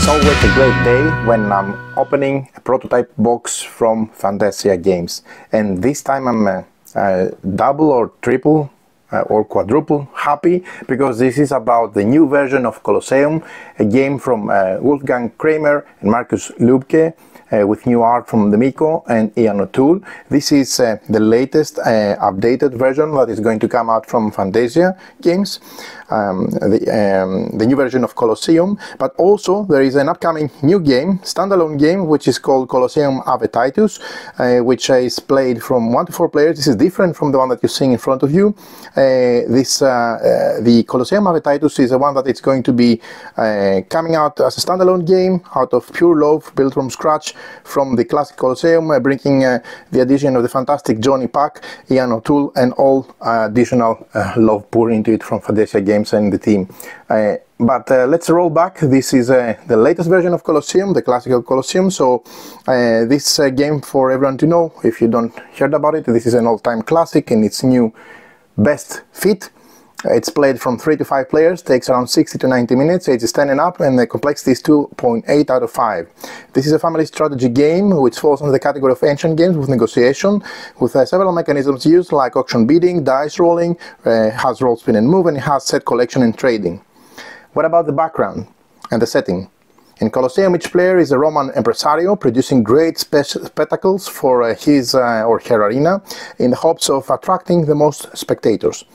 It's always a great day when I'm opening a prototype box from Fantasia Games, and this time I'm double or triple or quadruple happy because this is about the new version of Colosseum, a game from Wolfgang Kramer and Markus Lübke, with new art from D'Amico and Ian O'Toole. This is the latest updated version that is going to come out from Fantasia Games, the new version of Colosseum, but also there is an upcoming new game, standalone game, which is called Colosseum Aveticus, which is played from 1 to 4 players. This is different from the one that you're seeing in front of you. The Colosseum Aveticus is the one that it's going to be coming out as a standalone game out of pure love, built from scratch from the classic Colosseum, bringing the addition of the fantastic Johnny Pack, Ian O'Toole, and all additional love poured into it from Fantasia Games and the team. But let's roll back. This is the latest version of Colosseum, the classical Colosseum. So this game, for everyone to know, if you don't heard about it, this is an all-time classic in its new best fit. It's played from 3 to 5 players, takes around 60 to 90 minutes, ages 10 and up, and the complexity is 2.8 out of 5. This is a family strategy game which falls under the category of ancient games with negotiation, with several mechanisms used like auction bidding, dice rolling, has roll, spin and move, and it has set collection and trading. What about the background and the setting? In Colosseum, each player is a Roman impresario producing great spectacles for his or her arena in the hopes of attracting the most spectators.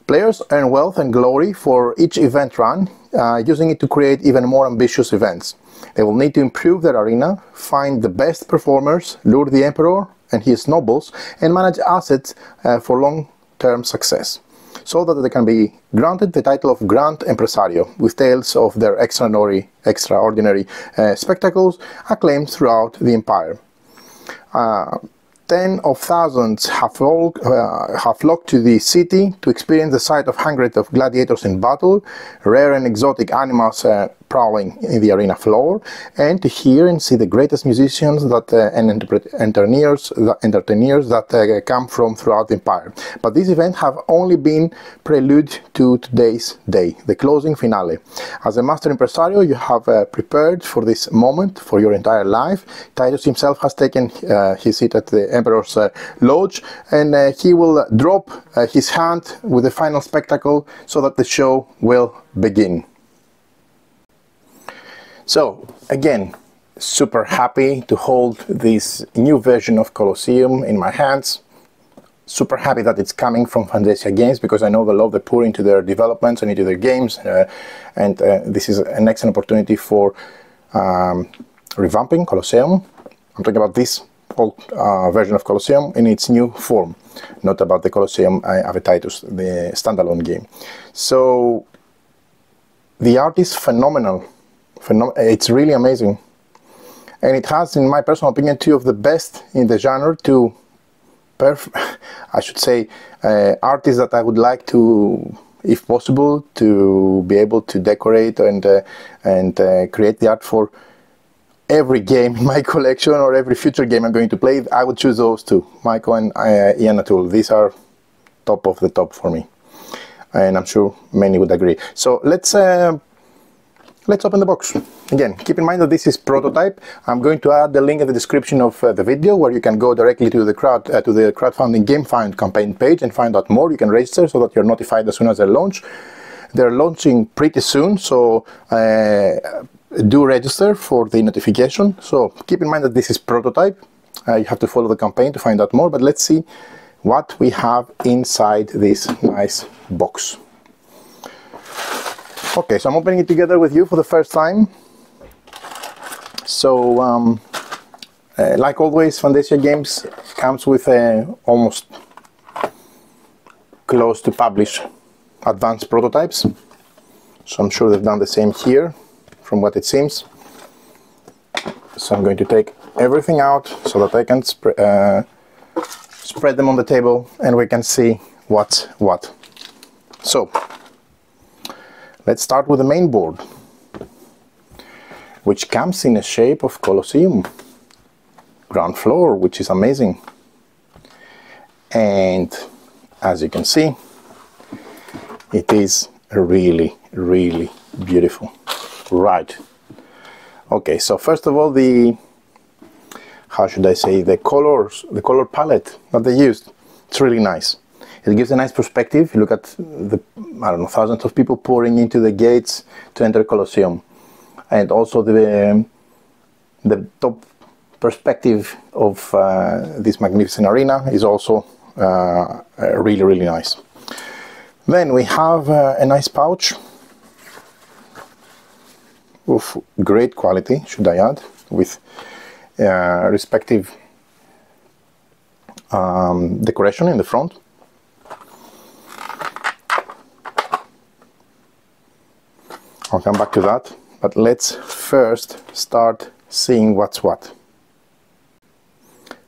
Players earn wealth and glory for each event run, using it to create even more ambitious events. They will need to improve their arena, find the best performers, lure the emperor and his nobles, and manage assets for long-term success, so that they can be granted the title of Grand Impresario, with tales of their extraordinary spectacles acclaimed throughout the empire. Tens of thousands have flocked to the city to experience the sight of hundreds of gladiators in battle, rare and exotic animals prowling in the arena floor, and to hear and see the greatest musicians and entertainers that come from throughout the empire. But these events have only been prelude to today's day, the closing finale. As a master impresario, you have prepared for this moment for your entire life. Titus himself has taken his seat at the Emperor's lodge, and he will drop his hand with the final spectacle so that the show will begin. So, again, super happy to hold this new version of Colosseum in my hands. Super happy that it's coming from Fantasia Games, because I know the love they pour into their developments and into their games, and this is an excellent opportunity for revamping Colosseum. I'm talking about this old version of Colosseum in its new form, not about the Colosseum Aveticus, the standalone game. So the art is phenomenal. It's really amazing, and it has, in my personal opinion, two of the best in the genre, I should say, artists that I would like to, if possible, to be able to decorate and create the art for every game in my collection or every future game I'm going to play. I would choose those two, Michael and Ian O'Toole. These are top of the top for me, and I'm sure many would agree. So let's open the box. Again, keep in mind that this is prototype. I'm going to add the link in the description of the video, where you can go directly to the crowdfunding game find campaign page and find out more. You can register so that you're notified as soon as they launch. They're launching pretty soon, so do register for the notification. So keep in mind that this is prototype. You have to follow the campaign to find out more, but let's see what we have inside this nice box. Okay, so I'm opening it together with you for the first time. So, like always, Fantasia Games comes with almost close to publish advanced prototypes. So I'm sure they've done the same here, from what it seems. So I'm going to take everything out so that I can spread them on the table and we can see what's what. So, let's start with the main board, which comes in the shape of Colosseum ground floor, which is amazing. And as you can see, it is really, really beautiful. Right. Okay, so first of all, how should I say, the color palette that they used, it's really nice. It gives a nice perspective. You look at the, I don't know, thousands of people pouring into the gates to enter Colosseum. And also the top perspective of this magnificent arena is also really, really nice. Then we have a nice pouch of great quality, should I add, with respective decoration in the front. I'll come back to that, but let's first start seeing what's what.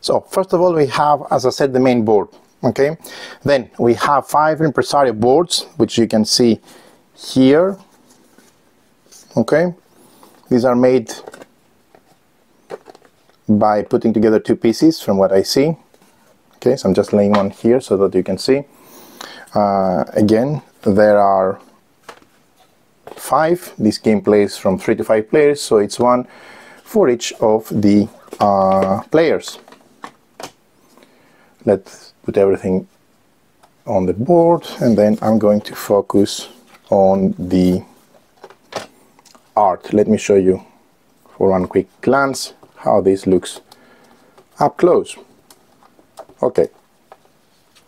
So first of all, we have, as I said, the main board. Okay, then we have 5 impresario boards, which you can see here. Okay, these are made by putting together 2 pieces from what I see. Okay, so I'm just laying one here so that you can see. Again, there are 5. This game plays from 3 to 5 players, so it's one for each of the players. Let's put everything on the board, and then I'm going to focus on the art. Let me show you for one quick glance how this looks up close. Okay,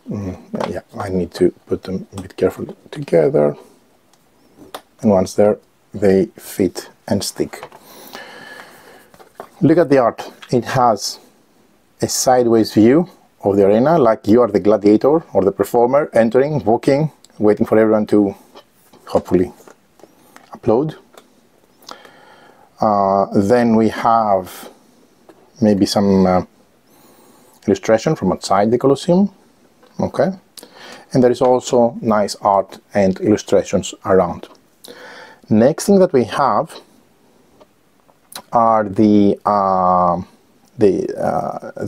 yeah, I need to put them a bit carefully together, and once there, they fit and stick. Look at the art. It has a sideways view of the arena, like you are the gladiator or the performer entering, walking, waiting for everyone to hopefully applaud. Then we have maybe some illustration from outside the Colosseum. Okay, and there is also nice art and illustrations around. Next thing that we have are the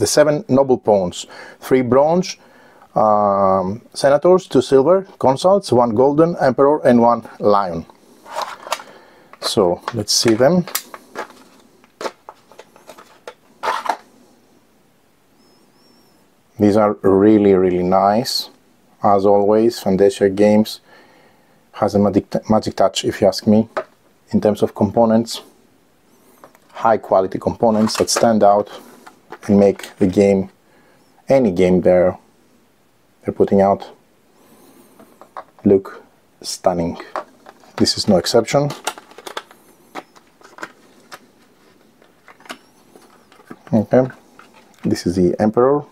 7 noble pawns, 3 bronze senators, 2 silver consuls, 1 golden emperor, and 1 lion. So let's see them. These are really, really nice. As always, Fantasia Games has a magic touch, if you ask me, in terms of components. High quality components that stand out and make the game, any game they're putting out, look stunning. This is no exception. Okay, this is the Emperor,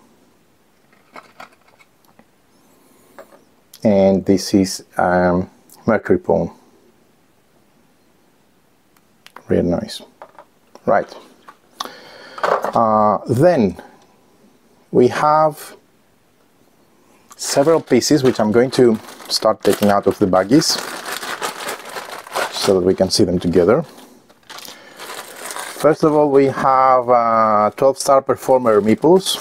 and this is Mercury pawn. Really nice. Right. Then we have several pieces which I'm going to start taking out of the baggies so that we can see them together. First of all, we have 12-star performer meeples.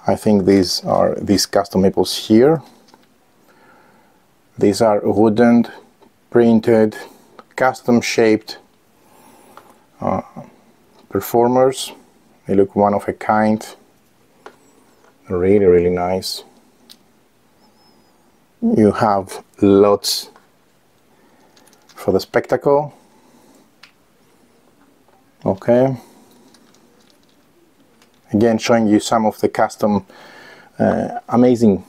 I think these are these custom meeples here. These are wooden, printed, custom shaped performers. They look one of a kind. Really, really nice. You have lots for the spectacle. Okay. Again, showing you some of the custom amazing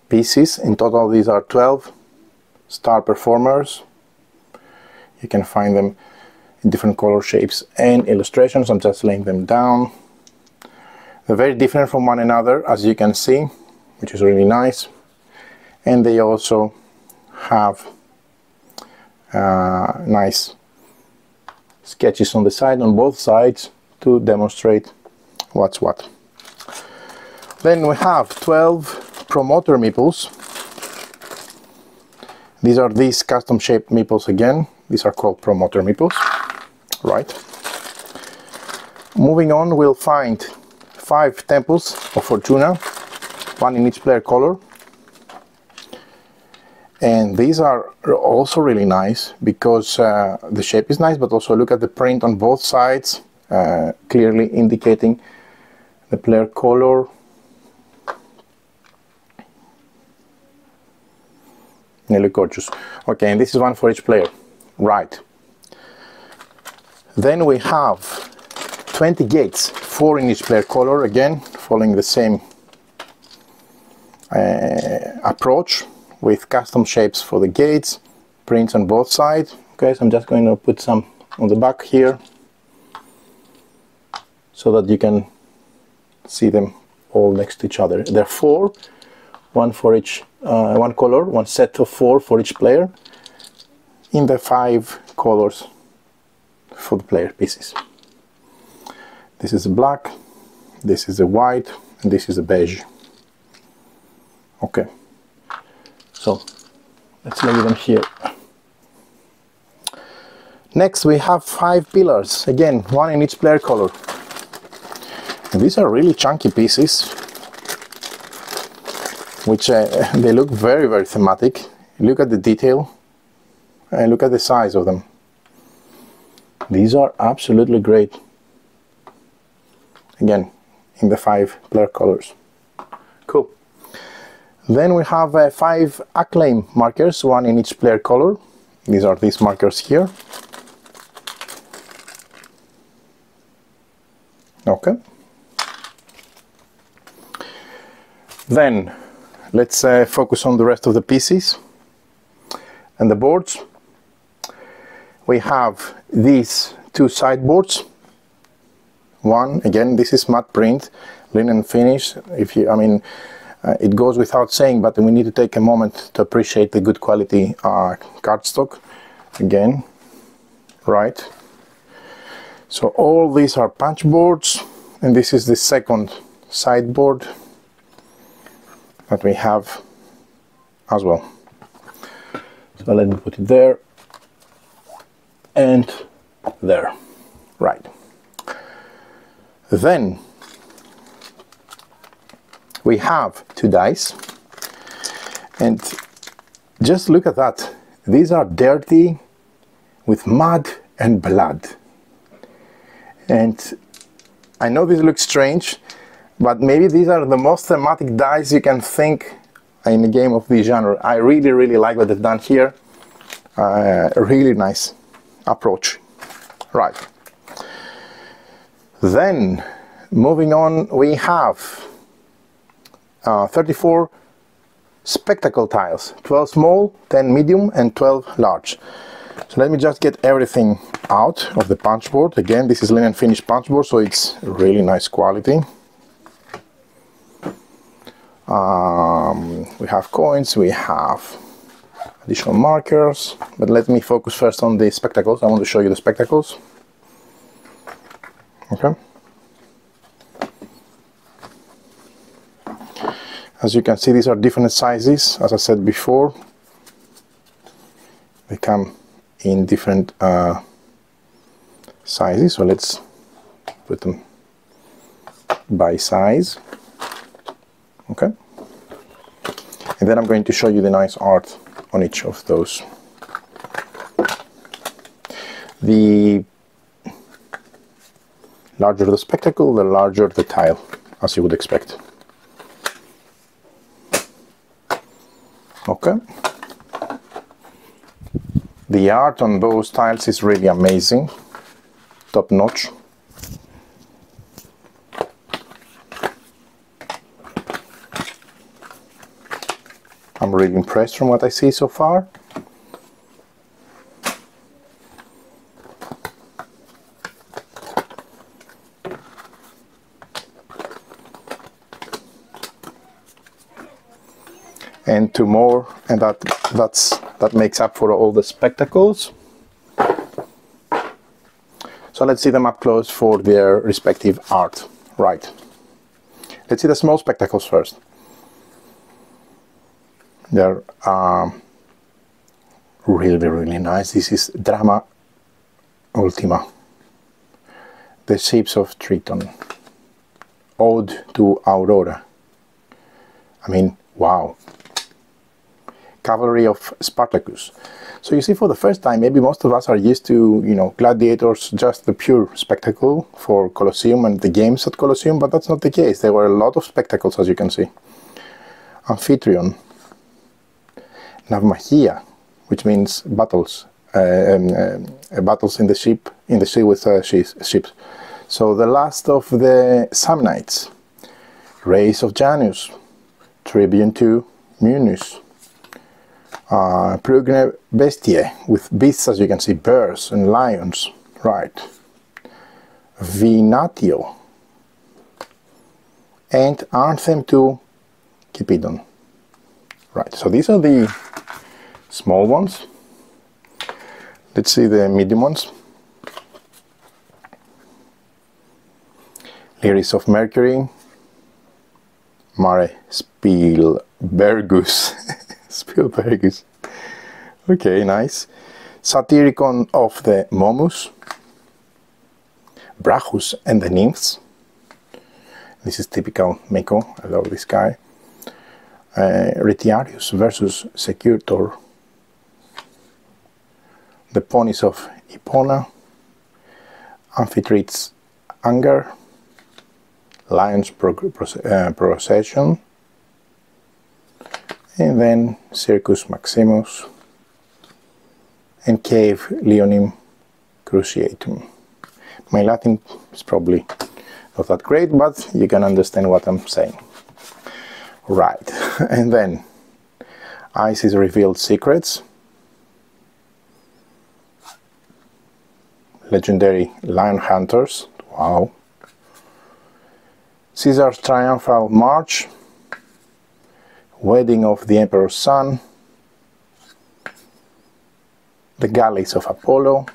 pieces. In total, these are 12 star performers. You can find them in different color shapes and illustrations. I'm just laying them down. They're very different from one another, as you can see, which is really nice. And they also have nice sketches on the side, on both sides, to demonstrate what's what. Then we have 12 promoter meeples. These are these custom shaped meeples again. These are called promoter meeples. Right. Moving on, we'll find 5 temples of Fortuna, one in each player color, And these are also really nice because the shape is nice, but also look at the print on both sides, clearly indicating the player color. They look gorgeous. Okay, and this is one for each player. Right. Then we have 20 gates, 4 in each player color, again following the same approach with custom shapes for the gates, prints on both sides. Okay, so I'm just going to put some on the back here so that you can see them all next to each other. There are 4, one for each, one color, one set of 4 for each player, in the 5 colors for the player pieces. This is a black, this is a white, and this is a beige. Okay, so let's lay them here. Next we have 5 pillars, again one in each player color. And these are really chunky pieces, which they look very, very thematic. Look at the detail and look at the size of them. These are absolutely great. Again, in the 5 player colors. Cool. Then we have 5 acclaim markers, one in each player color. These are these markers here. Okay. Then let's focus on the rest of the pieces and the boards. We have these 2 sideboards. One, again, this is matte print, linen finish. If you, I mean, it goes without saying, but we need to take a moment to appreciate the good quality cardstock. Again, right. So all these are punch boards, and this is the second sideboard that we have as well. So let me put it there and there. Right. Then we have 2 dice, and just look at that. These are dirty with mud and blood. And I know this looks strange, but maybe these are the most thematic dice you can think in a game of this genre. I really, really like what they've done here. A really nice approach. Right. Then, moving on, we have 34 spectacle tiles. 12 small, 10 medium, and 12 large. So let me just get everything out of the punch board. Again, this is linen finished punch board, so it's really nice quality. We have coins, we have additional markers, but let me focus first on the spectacles. I want to show you the spectacles. Okay. As you can see, these are different sizes. As I said before, they come in different sizes, so let's put them by size. Okay, and then I'm going to show you the nice art on each of those. The larger the spectacle, the larger the tile, as you would expect. Okay, the art on those tiles is really amazing, top notch. I'm really impressed from what I see so far. And 2 more, and that makes up for all the spectacles. So let's see them up close for their respective art. Right. Let's see the small spectacles first. They're really, really nice. This is Drama Ultima, the shapes of Triton, Ode to Aurora. I mean, wow. cavalry of Spartacus. So you see, for the first time, maybe most of us are used to, you know, gladiators, just the pure spectacle for Colosseum and the games at Colosseum, but that's not the case. There were a lot of spectacles, as you can see. Amphitryon, Naumachia, which means battles, battles in the sea with ships. So the last of the Samnites, Race of Janus, Tribune to Munus, Prugne Bestie, with beasts, as you can see, bears and lions, right, Vinatio, and Anthem to Cupidon. Right, so these are the small ones. Let's see the medium ones. Lyris of Mercury, Mare Spielbergus. Spielbergus. Okay, nice. Satyricon of the Momus, Brachus and the Nymphs. This is typical Mako, I love this guy. Retiarius versus Securtor, the ponies of Epona, Amphitrite's Anger, Lion's Procession, and then Circus Maximus and Cave Leonim Cruciatum. My Latin is probably not that great, but you can understand what I'm saying. Right, and then Isis Revealed Secrets, Legendary Lion Hunters, wow, Caesar's Triumphal March, Wedding of the Emperor's Son, The Galleys of Apollo,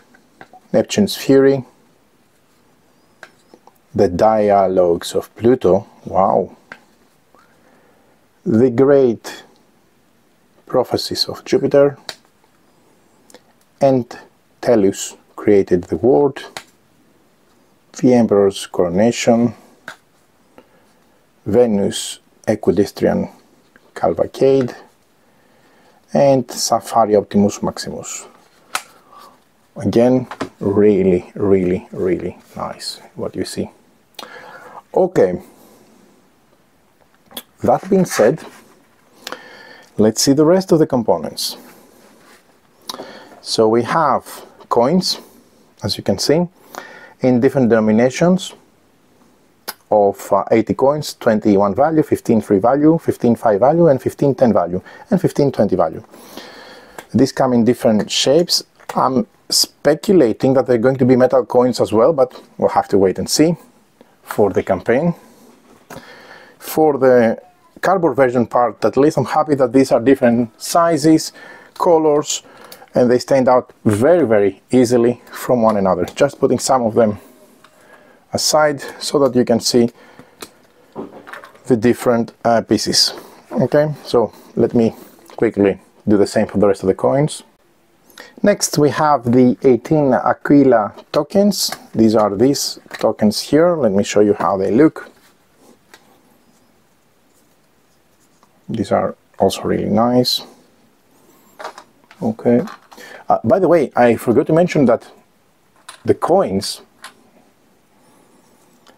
Neptune's Fury, The Dialogues of Pluto, wow, The Great Prophecies of Jupiter, and Tellus Created the World, The Emperor's Coronation, Venus Equestrian Cavalcade, and Safari Optimus Maximus. Again, really, really, really nice what you see. Okay, that being said, let's see the rest of the components. So we have coins, as you can see, in different denominations of 80 coins, 21 value, 15 free value, 15 5 value, and 15 10 value, and 15 20 value. These come in different shapes. I'm speculating that they're going to be metal coins as well, but we'll have to wait and see for the campaign. For the cardboard version part, at least I'm happy that these are different sizes, colors, and they stand out very, very easily from one another. Just putting some of them aside so that you can see the different pieces. Okay, so let me quickly do the same for the rest of the coins. Next we have the 18 Aquila tokens. These are these tokens here. Let me show you how they look. These are also really nice. Okay. By the way, I forgot to mention that the coins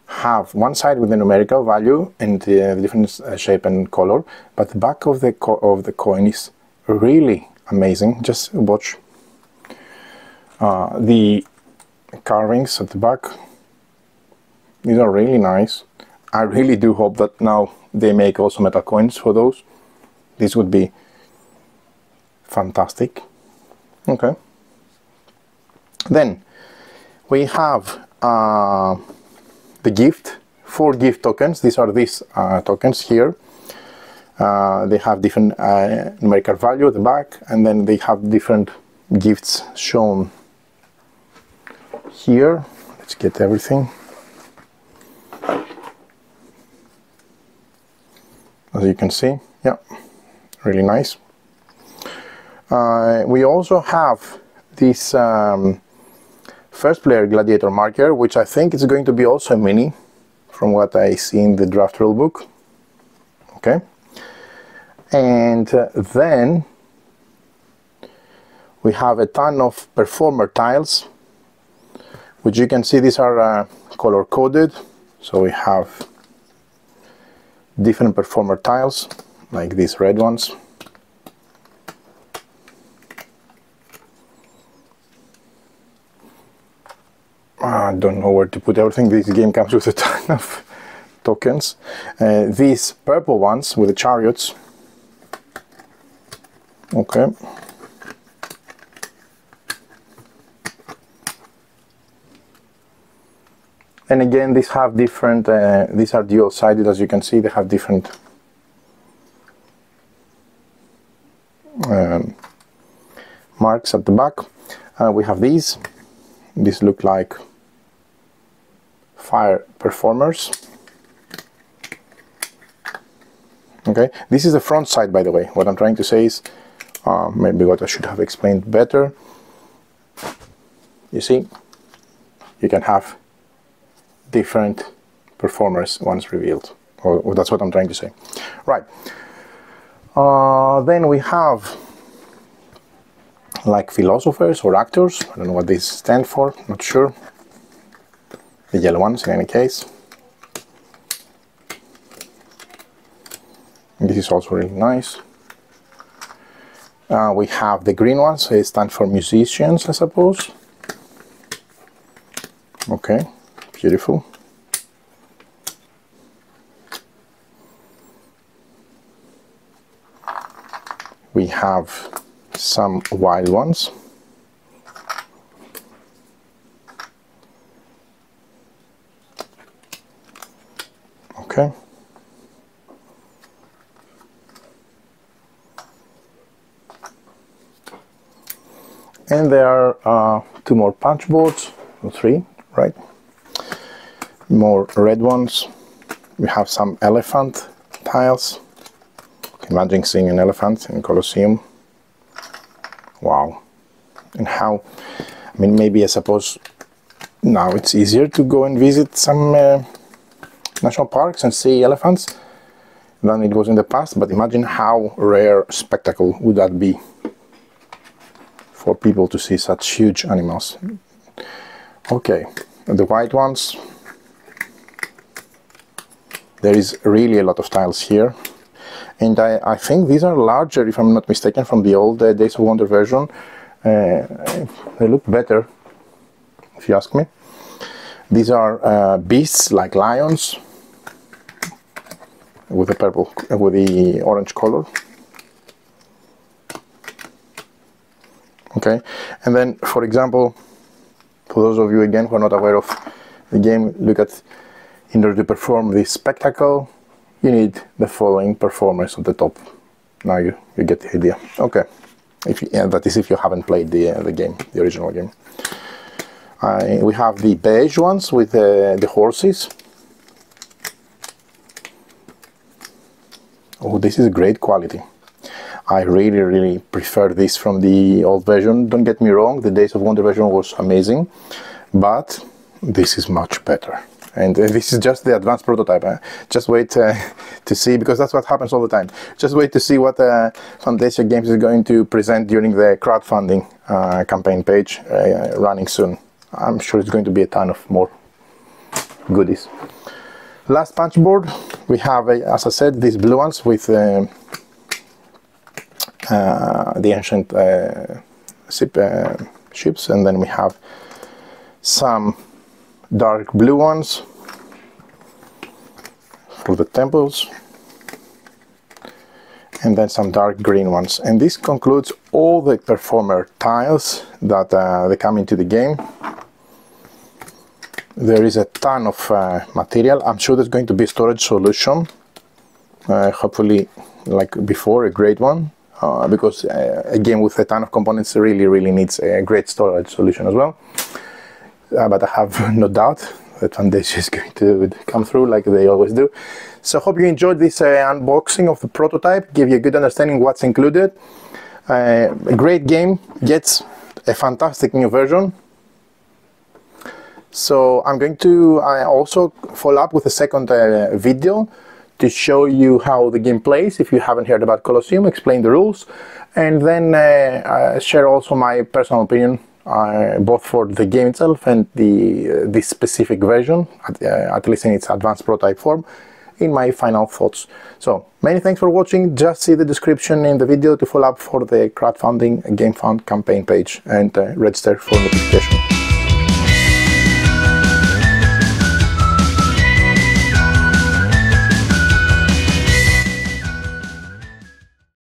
have one side with the numerical value and the different shape and color, but the back of the coin is really amazing. Just watch the carvings at the back. These are really nice. I really do hope that now they make also metal coins for those. This would be fantastic. Okay. Then we have the gift, 4 gift tokens. These are these tokens here. They have different numerical value at the back, and then they have different gifts shown here. Let's get everything. As you can see, yeah, really nice. We also have this first player gladiator marker, which I think is going to be also a mini from what I see in the draft rulebook. Okay, and then We have a ton of performer tiles, which you can see these are color coded. So we have different performer tiles, like these red ones. I don't know where to put everything. This game comes with a ton of tokens. These purple ones with the chariots. Okay. And again, these have different, these are dual-sided, as you can see. They have different marks at the back. We have these. These look like fire performers. Okay, this is the front side, by the way. What I'm trying to say is, maybe what I should have explained better. You see, you can have different performers once revealed, or that's what I'm trying to say. Right. Then we have like philosophers or actors. I don't know what these stand for, not sure. The yellow ones in any case. This is also really nice. We have the green ones. They stand for musicians, I suppose. Okay, beautiful. We have some wild ones. Okay. And there are two more punch boards, or three, right? More red ones. We have some elephant tiles. Imagine seeing an elephant in Colosseum. Wow. And how, I mean, maybe I suppose now it's easier to go and visit some national parks and see elephants than it was in the past, but imagine how rare a spectacle would that be for people to see such huge animals. Okay, the white ones. There is really a lot of tiles here. And I think these are larger, if I'm not mistaken, from the old Days of Wonder version. They look better, if you ask me. These are beasts like lions with the purple, with the orange color. Okay, and then, for example, for those of you again who are not aware of the game, look at, in order to perform this spectacle, you need the following performers at the top. Now you get the idea. Okay, that is if you haven't played the game, the original game. We have the beige ones with the horses. Oh, this is great quality. I really prefer this from the old version. Don't get me wrong, the Days of Wonder version was amazing, but this is much better. And this is just the advanced prototype. Just wait to see, because that's what happens all the time. Just wait to see what Fantasia Games is going to present during the crowdfunding campaign page running soon. I'm sure it's going to be a ton of more goodies. Last punch board, we have, as I said, these blue ones with the ancient ships, and then we have some dark blue ones for the temples, and then some dark green ones. And this concludes all the performer tiles that they come into the game. There is a ton of material. I'm sure there's going to be a storage solution, hopefully like before, a great one, because a game with a ton of components really needs a great storage solution as well. But I have no doubt that Fantasia is going to come through like they always do. So hope you enjoyed this unboxing of the prototype, give you a good understanding what's included. A great game gets a fantastic new version. So I'm going to also follow up with a second video to show you how the game plays, if you haven't heard about Colosseum, explain the rules, and then share also my personal opinion, both for the game itself and this specific version, at least in its advanced prototype form, in my final thoughts. So, many thanks for watching. Just see the description in the video to follow up for the crowdfunding game fund campaign page and register for notification.